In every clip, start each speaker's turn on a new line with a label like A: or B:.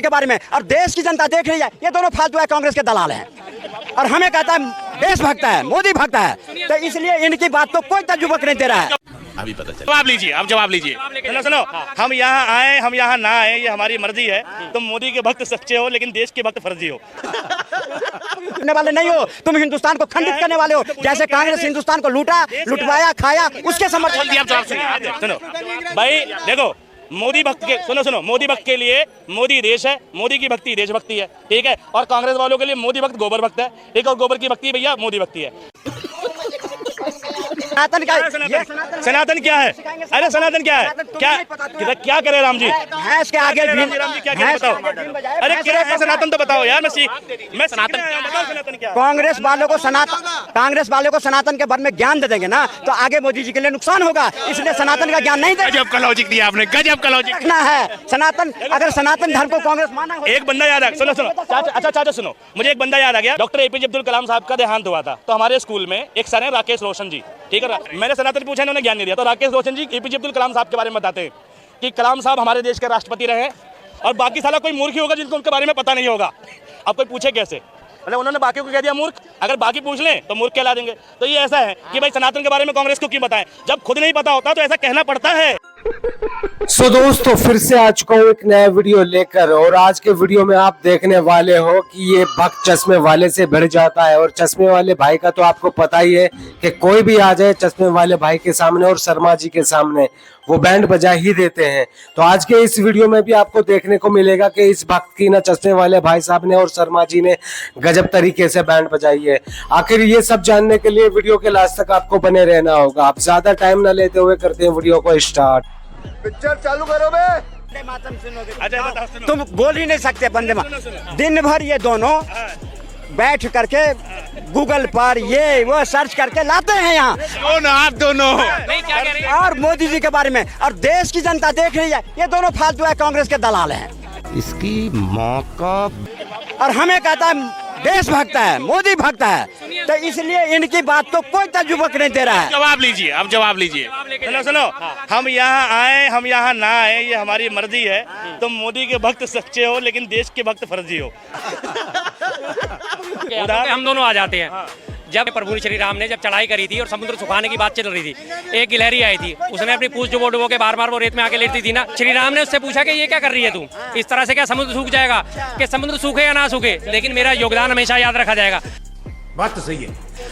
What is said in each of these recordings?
A: जी के बारे में, और देश की जनता देख रही है ये दोनों फालतू है, कांग्रेस के दलाल हैं। और हमें कहता है देश भक्त है, मोदी भक्त है, तो इसलिए इनकी बात तो कोई तजुबक नहीं दे रहा है।
B: अभी पता चला। जवाब लीजिए, आप जवाब लीजिए। सुनो सुनो, हम यहाँ आए हम यहाँ ना आए ये हमारी मर्जी है। तुम मोदी के भक्त सच्चे हो लेकिन देश के भक्त फर्जी हो।
A: करने वाले नहीं हो, तुम हिंदुस्तान को खंडित करने वाले हो। जैसे कांग्रेस हिंदुस्तान को लूटा, लुटवाया, खाया, उसके समर्थन।
B: आप जवाब सुनिए, सुनो भाई, देखो मोदी भक्त के, सुनो सुनो, मोदी भक्त के लिए मोदी देश है, मोदी की भक्ति देशभक्ति है, ठीक है। और कांग्रेस वालों के लिए मोदी भक्त गोबर भक्त है, ठीक है, और गोबर की भक्ति भैया मोदी भक्ति है।
A: सनातन का
B: सनातन क्या है? अरे सनातन क्या है? क्या करे राम जी?
A: भैंस के आगे
B: राम जी क्या करे बताओ? अरे क्या है सनातन तो बताओ यार। मैं सनातन क्या?
A: कांग्रेस वालों को सनातन के बारे में ज्ञान दे देंगे ना तो आगे मोदी जी के लिए नुकसान होगा, इसलिए सनातन का ज्ञान नहीं दे।
B: गजब का लॉजिक दिया आपने, गजब का लॉजिक
A: है। सनातन, अगर सनातन धर्म को कांग्रेस माना।
B: एक बंदा याद आ, सुनो सुनो अच्छा चाचा सुनो, मुझे एक बंदा याद आ गया। डॉक्टर एपीजे अब्दुल कलाम साहब का देहांत हुआ था, तो हमारे स्कूल में एक सर है राकेश रोशन जी, ठीक है। मैंने सनातन पूछा, इन्होंने ज्ञान नहीं दिया, तो राकेश रोशन जी एपीजे अब्दुल कलाम साहब के बारे में बताते हैं कि कलाम साहब हमारे देश के राष्ट्रपति रहे, और बाकी साला कोई मूर्ख ही होगा जिनको उनके बारे में पता नहीं होगा। अब कोई पूछे कैसे, मतलब उन्होंने बाकी को कह दिया मूर्ख, अगर बाकी पूछ लें तो मूर्ख कहला देंगे। तो ये ऐसा है कि भाई सनातन के बारे में कांग्रेस को क्यों बताएं, जब खुद नहीं पता होता तो ऐसा कहना पड़ता है।
C: सो दोस्तों, फिर से आ चुका हूँ एक नया वीडियो लेकर, और आज के वीडियो में आप देखने वाले हो कि ये भक्त चश्मे वाले से भिड़ जाता है। और चश्मे वाले भाई का तो आपको पता ही है कि कोई भी आ जाए चश्मे वाले भाई के सामने और शर्मा जी के सामने वो बैंड बजा ही देते हैं। तो आज के इस वीडियो में भी आपको देखने को मिलेगा कि इस भक्त की ना चश्मे वाले भाई साहब ने और शर्मा जी ने गजब तरीके से बैंड बजाई है। आखिर ये सब जानने के लिए वीडियो के लास्ट तक आपको बने रहना होगा। आप ज्यादा टाइम न लेते हुए करते हैं वीडियो को स्टार्ट।
A: पिक्चर चालू करो बे। मातम सुनोगे, तुम बोल ही नहीं सकते बंदे मातरम। दिन भर ये दोनों बैठ करके गूगल पर ये वो सर्च करके लाते हैं यहाँ।
B: आप दोनों
A: और मोदी जी के बारे में, और देश की जनता देख रही है ये दोनों फालतू है, कांग्रेस के दलाल हैं।
D: इसकी मौका।
A: और हमें कहता है देश भक्त है, मोदी भक्त है, तो इसलिए इनकी बात तो कोई तजुबक नहीं दे रहा है।
B: जवाब लीजिए, आप जवाब लीजिए। सुनो सुनो, हम यहाँ आए हम यहाँ ना आए ये हमारी मर्जी है। तुम मोदी के भक्त सच्चे हो लेकिन देश के भक्त फर्जी हो।
E: हम दोनों आ जाते हैं। जब प्रभु श्री राम ने जब चढ़ाई करी थी और समुद्र सुखाने की बात चल रही थी, एक गिलहरी आई थी, उसने अपनी पूंछ डुबो के बार वो रेत में आके लेटती थी ना। श्री राम ने उससे पूछा कि ये क्या कर रही है तू, इस तरह से क्या समुद्र सूख जाएगा? कि समुद्र सूखे या ना सूखे, लेकिन मेरा योगदान हमेशा याद रखा जाएगा।
B: बात तो सही है।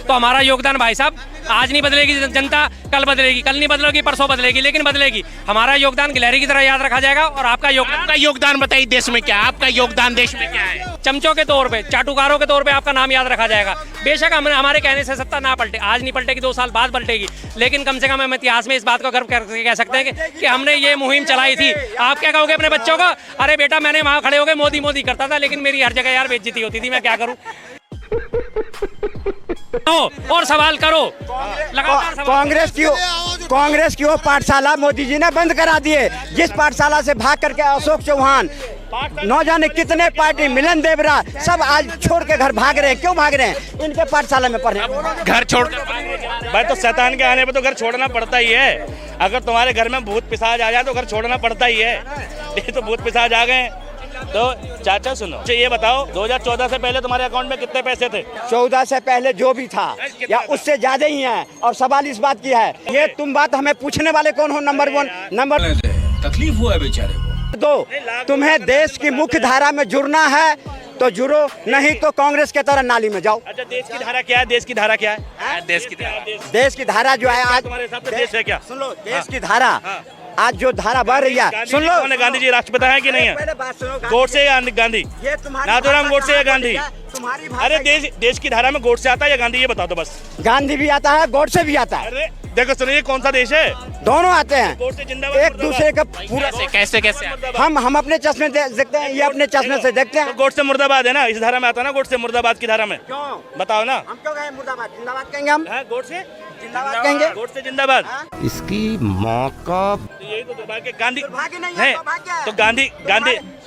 E: तो हमारा योगदान भाई साहब, आज नहीं बदलेगी जनता, कल बदलेगी, कल नहीं बदलेगी, परसों बदलेगी, लेकिन बदलेगी। हमारा योगदान गिलहरी की तरह याद रखा जाएगा। और आपका योगदान बताइए देश में क्या है? आपका योगदान देश में क्या है? चमचों के तौर पे, चाटुकारों के तौर पे आपका नाम याद रखा जाएगा। बेशक हमारे कहने से सत्ता ना पलटे, आज नहीं पलटेगी, 2 साल बाद पलटेगी, लेकिन कम से कम हम इतिहास में इस बात को गर्व करके कह सकते हैं कि हमने ये मुहिम चलाई थी। आप क्या कहोगे अपने बच्चों को? अरे बेटा मैंने वहाँ खड़े होकर मोदी मोदी करता था, लेकिन मेरी हर जगह यार बेइज्जती होती थी, मैं क्या करूँ? और सवाल करो।
A: कांग्रेस की वो पाठशाला मोदी जी ने बंद करा दिए, जिस पाठशाला से भाग करके अशोक चौहान, न जाने कितने पार्टी, मिलन देवरा, सब आज छोड़ के घर भाग रहे हैं। क्यों भाग रहे हैं? इनके पाठशाला में पढ़े।
B: घर छोड़ भाई, तो शैतान के आने पे तो घर छोड़ना पड़ता ही है। अगर तुम्हारे घर में भूत पिशाच आ जाए तो घर छोड़ना पड़ता ही है। ये तो भूत पिशाच आ गए। तो चाचा सुनो, ये बताओ 2014 से पहले तुम्हारे अकाउंट में कितने पैसे थे?
A: 14 से पहले जो भी था या उससे ज्यादा ही है। और सवाल इस बात की है, ये तुम बात हमें पूछने वाले कौन हो? नंबर 1, नंबर
D: तकलीफ हुआ है बेचारे को।
A: 2, तुम्हें देश की मुख्य धारा में जुड़ना है तो जुड़ो, नहीं तो कांग्रेस के तरह नाली में जाओ।
B: अच्छा, देश की धारा क्या है? देश की धारा क्या है? देश की धारा
A: जो है आज
B: तुम्हारे हिसाब से देश है क्या?
A: सुन लो, देश की धारा आज जो धारा बढ़ रही है, सुन लो।
B: गांधी जी राष्ट्रपिता है कि नहीं है? गोडसे या गांधी? नाथूराम गोडसे या गांधी? अरे देश की धारा में गोडसे आता है या गांधी, ये बताओ तो बस।
A: गांधी भी आता है, गोडसे भी आता है।
B: अरे देखो सुनो, ये कौन सा देश है?
A: दोनों आते हैं,
B: गोडसे जिंदाबाद।
A: एक दूसरे का पूरा
E: कैसे
A: हम अपने चश्मे देखते हैं, ये अपने चश्मे से देखते हैं।
B: गोडसे मुर्दाबाद है ना, इस धारा में आता है ना, गोडसे मुर्दाबाद की धारा में।
A: क्यों
B: बताओ ना।
A: हम क्यों कहें मुर्दाबाद? जिंदाबाद कहेंगे हम।
B: गोडसे
A: जिंदाबाद कहेंगे।
B: गोडसे जिंदाबाद।
D: इसकी माँ का
B: यही तो दुर्भाग्य गांधी
A: दुर्भाग्य नहीं है, सौभाग्य है।
B: तो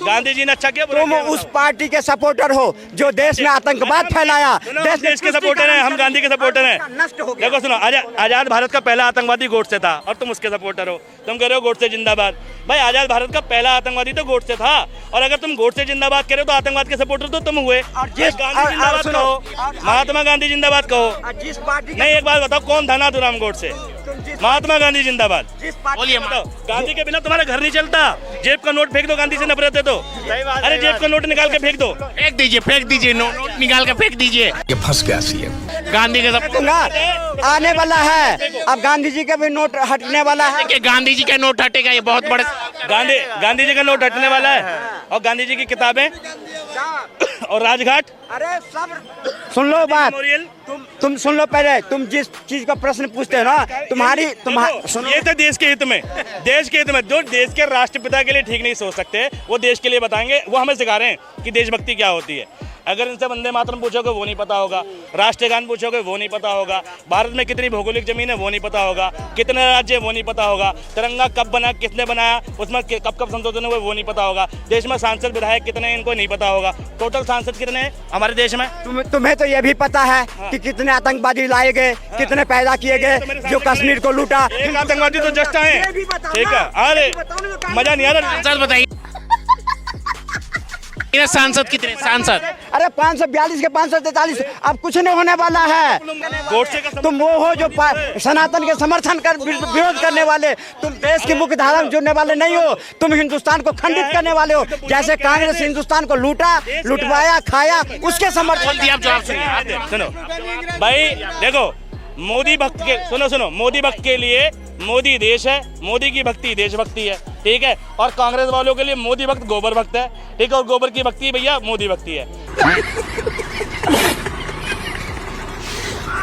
B: गांधी जी ने अच्छा किया, बुरा
A: तुम
B: किया?
A: उस पार्टी के सपोर्टर हो जो देश में आतंकवाद फैलाया,
B: देश के सपोर्टर हैं, हम गांधी के सपोर्टर हैं।
A: नष्ट हो गया।
B: देखो सुनो, आजाद भारत का पहला आतंकवादी गोडसे था और तुम उसके सपोर्टर हो। तुम कह रहे हो गोडसे जिंदाबाद। भाई आजाद भारत का पहला आतंकवादी तो गोडसे था, और अगर तुम गोडसे जिंदाबाद कह रहे हो तो आतंकवाद के सपोर्टर तो तुम हुए।
A: और जिस-
B: गांधी
A: और
B: जिंदाबाद
A: सुनो,
B: कहो, महात्मा गांधी जिंदाबाद कहो।
A: जिस पार्टी
B: नहीं, एक बात बताओ, कौन था नाथूराम गोडसे? महात्मा गांधी जिंदाबाद।
A: जिस पार्टी
B: बोलिए, बताओ। गांधी के बिना तुम्हारा घर नहीं चलता। जेब का नोट फेंक दो, गांधी से नफरत है तो। अरे जेब का नोट निकाल के फेंक दो।
E: फेंक दीजिए, नोट निकाल के फेंक दीजिए।
D: ये फंस गया सीएम।
E: गांधी का सब
A: दूंगा, आने वाला है। अब गांधी जी का भी नोट हटने वाला है।
E: कि गांधी जी का नोट हटेगा, ये बहुत बड़े
B: गांधी जी का नोट हटने वाला है, और गांधी जी की किताबें और राजघाट।
A: अरे सब सुन लो बात,
B: मेमोरियल।
A: तुम सुन लो पहले। तुम जिस चीज का प्रश्न पूछते हो ना,
B: देखो, ये तो देश के हित में, जो देश के राष्ट्रपिता के लिए ठीक नहीं सोच सकते, वो देश के लिए बताएंगे। वो हमें सिखा रहे हैं कि देशभक्ति क्या होती है। अगर इनसे वंदे मातरम पूछोगे वो नहीं पता होगा, राष्ट्रगान पूछोगे वो नहीं पता होगा, भारत में कितनी भौगोलिक जमीन है वो नहीं पता होगा, कितने राज्य वो नहीं पता होगा, तिरंगा कब बना, किसने बनाया, उसमें कब संशोधन हुए वो नहीं पता होगा, देश में सांसद विधायक कितने हैं इनको नहीं पता होगा, टोटल सांसद कितने हैं हमारे देश में।
A: तुम्हें तो ये भी पता है कि कितने आतंकवादी लाए गए, कितने पैदा किए गए, जो कश्मीर को लूटा।
B: एक आतंकवादी तो जस्ट आए,
A: ये भी बताओ
B: ठीक
A: ना,
B: है। अरे
A: ये भी बताओ ना जो काम
B: मजा नहीं आ रहा।
E: सांसद बताइए, सांसद कितने सांसद?
A: अरे 542 के 543, अब कुछ नहीं होने वाला है।
B: गोडसे का
A: तुम वो हो जो सनातन के समर्थन कर विरोध करने वाले। तुम देश की मुख्य धारा में जुड़ने वाले नहीं हो। तुम हिंदुस्तान को खंडित करने वाले हो। जैसे कांग्रेस हिंदुस्तान को लूटा, लुटवाया, खाया, उसके समर्थन।
E: आप जवाब सुनिए,
B: सुनो भाई, देखो मोदी भक्त के सुनो मोदी भक्त के लिए मोदी देश है, मोदी की भक्ति देशभक्ति है, ठीक है। और कांग्रेस वालों के लिए मोदी भक्त गोबर भक्त है, ठीक है। और गोबर की भक्ति भैया मोदी भक्ति है।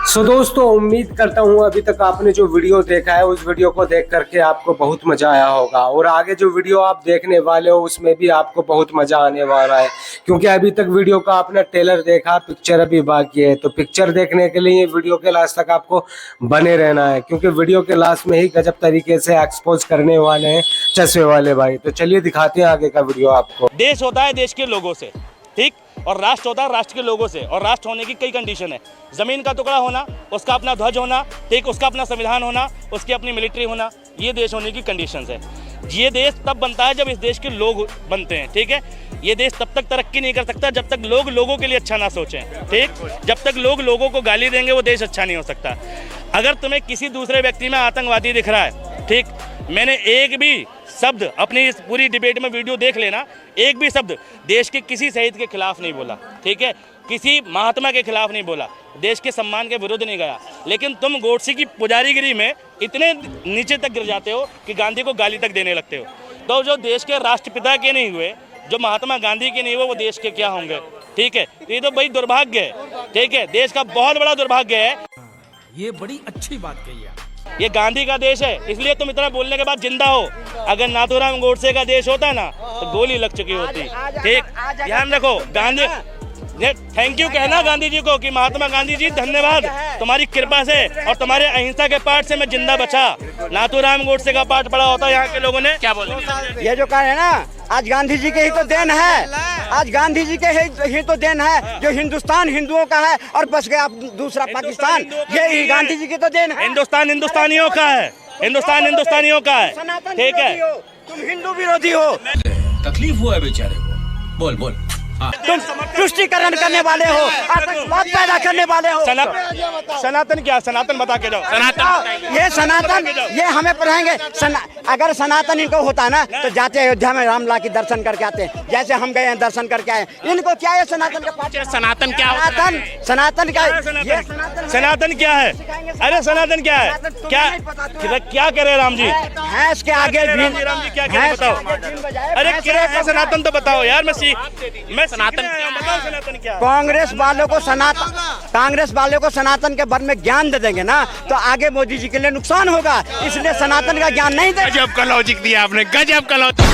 C: सो दोस्तों, उम्मीद करता हूँ अभी तक आपने जो वीडियो देखा है उस वीडियो को देख करके आपको बहुत मजा आया होगा, और आगे जो वीडियो आप देखने वाले हो उसमें भी आपको बहुत मजा आने वाला है, क्योंकि अभी तक वीडियो का आपने ट्रेलर देखा, पिक्चर अभी बाकी है। तो पिक्चर देखने के लिए वीडियो के लास्ट तक आपको बने रहना है, क्योंकि वीडियो के लास्ट में ही गजब तरीके से एक्सपोज करने वाले हैं चश्मे वाले भाई। तो चलिए दिखाते हैं आगे का वीडियो आपको।
B: देश होता है देश के लोगों से, ठीक, और राष्ट्र होता है राष्ट्र के लोगों से। और राष्ट्र होने की कई कंडीशन है। जमीन का टुकड़ा होना, उसका अपना ध्वज होना, ठीक, उसका अपना संविधान होना, उसकी अपनी मिलिट्री होना, ये देश होने की कंडीशंस है। ये देश तब बनता है जब इस देश के लोग बनते हैं, ठीक है। ये देश तब तक तरक्की नहीं कर सकता जब तक लोग लोगों के लिए अच्छा ना सोचें, ठीक। जब तक लोग लोगों को गाली देंगे वो देश अच्छा नहीं हो सकता। अगर तुम्हें किसी दूसरे व्यक्ति में आतंकवादी दिख रहा है, ठीक, मैंने एक भी शब्द अपनी इस पूरी डिबेट में वीडियो देख लेना, एक भी शब्द देश के किसी शहीद के खिलाफ नहीं बोला, ठीक है, किसी महात्मा के खिलाफ नहीं बोला, देश के सम्मान के विरुद्ध नहीं गया। लेकिन तुम गोडसे की पुजारीगिरी में इतने नीचे तक गिर जाते हो कि गांधी को गाली तक देने लगते हो। तो जो देश के राष्ट्रपिता के नहीं हुए, जो महात्मा गांधी के नहीं हुए, वो देश के क्या होंगे, ठीक है। तो ये तो भाई दुर्भाग्य है, ठीक है, देश का बहुत बड़ा दुर्भाग्य है।
D: ये बड़ी अच्छी बात कही है।
B: ये गांधी का देश है, इसलिए तुम इतना बोलने के बाद जिंदा हो। अगर नाथूराम गोडसे का देश होता ना तो गोली लग चुकी होती, ठीक। ध्यान रखो, गांधी थैंक यू कहना गांधी जी को कि महात्मा गांधी जी धन्यवाद, तुम्हारी कृपा से और तुम्हारे अहिंसा के पाठ से मैं जिंदा बचा। नाथूराम गोडसे का पाठ पढ़ा होता यहाँ के लोगों ने। क्या बोल
A: ये जो कह रहे हैं ना, आज गांधी जी के ही तो देन है। आज गांधी जी के ही तो देन है जो हिंदुस्तान हिंदुओं का है और बस गया दूसरा पाकिस्तान। ये गांधी जी की तो देन है।
B: हिंदुस्तान हिंदुस्तानियों का है, हिंदुस्तान हिंदुस्तानियों का है, ठीक है।
A: तुम हिंदू विरोधी हो,
D: तकलीफ हुआ है बेचारे को। बोल बोल।
A: तुम तुष्टीकरण करने वाले हो, आतंकवाद पैदा करने वाले हो।
B: सनातन क्या, सनातन बता के जाओ।
A: ये सनातन, ये हमें पढ़ाएंगे। अगर सनातन इनको होता ना तो जाते अयोध्या में रामला की दर्शन करके आते, जैसे हम गए हैं दर्शन करके आए। इनको क्या है सनातन का पाठ?
E: सनातन क्या?
A: सनातन क्या?
B: सनातन क्या है? अरे सनातन क्या है? क्या कह रहे राम जी?
A: भैंस के आगे
B: राम जी क्या कह रहे बताओ। अरे क्या है सनातन तो बताओ यार। मैं सनातन क्या?
A: कांग्रेस वालों को सनातन के बारे में ज्ञान दे देंगे ना तो आगे मोदी जी के लिए नुकसान होगा, इसलिए सनातन का ज्ञान नहीं दे।
E: गजब का लॉजिक दिया आपने, गजब का लॉजिक।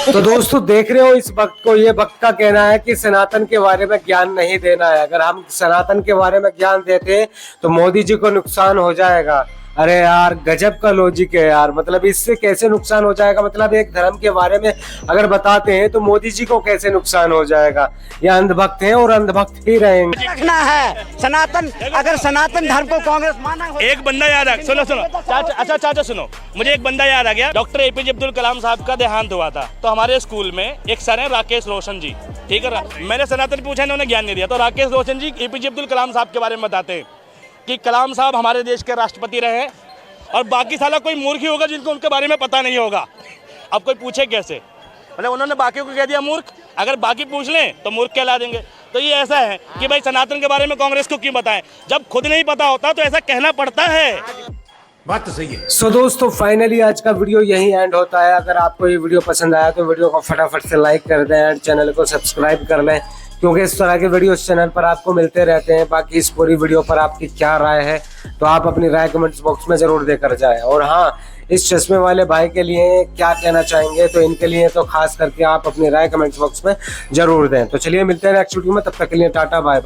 C: तो दोस्तों देख रहे हो इस वक्त को, ये वक्त का कहना है कि सनातन के बारे में ज्ञान नहीं देना है। अगर हम सनातन के बारे में ज्ञान देते तो मोदी जी को नुकसान हो जाएगा। अरे यार गजब का लॉजिक है यार, मतलब इससे कैसे नुकसान हो जाएगा, मतलब एक धर्म के बारे में अगर बताते हैं तो मोदी जी को कैसे नुकसान हो जाएगा। ये अंधभक्त हैं और अंधभक्त ही रहेंगे।
A: रखना है सनातन, अगर सनातन धर्म को कांग्रेस माना हो।
B: एक बंदा याद आ, सुनो चाचा, अच्छा चाचा सुनो, मुझे एक बंदा याद आ गया। डॉक्टर एपीजे अब्दुल कलाम साहब का देहांत हुआ था, तो हमारे स्कूल में एक सर है राकेश रोशन जी, ठीक है। मैंने सनातन पूछा, इन्होंने ज्ञान नहीं दिया। तो राकेश रोशन जी एपीजे अब्दुल कलाम साहब के बारे में बताते हैं कि कलाम साहब हमारे देश के राष्ट्रपति रहे, और बाकी साला कोई मूर्ख ही होगा जिनको उनके बारे में पता नहीं होगा। अब कोई पूछे कैसे, मतलब उन्होंने बाकी को कह दिया मूर्ख, अगर बाकी पूछ लें तो मूर्ख कहला देंगे। तो ये ऐसा है कि भाई सनातन के बारे में कांग्रेस को क्यों बताएं, जब खुद नहीं पता होता तो ऐसा कहना पड़ता है।
D: बात तो सही है।
C: सो दोस्तों फाइनली आज का वीडियो यही एंड होता है। अगर आपको ये वीडियो पसंद आया तो वीडियो को फटाफट से लाइक कर दें एंड चैनल को सब्सक्राइब कर लें, क्योंकि इस तरह के वीडियो इस चैनल पर आपको मिलते रहते हैं। बाकी इस पूरी वीडियो पर आपकी क्या राय है तो आप अपनी राय कमेंट्स बॉक्स में जरूर देकर जाएं। और हाँ, इस चश्मे वाले भाई के लिए क्या कहना चाहेंगे तो इनके लिए तो खास करके आप अपनी राय कमेंट्स बॉक्स में जरूर दें। तो चलिए मिलते हैं नेक्स्ट वीडियो में, तब तक के लिए टाटा बाय बाय।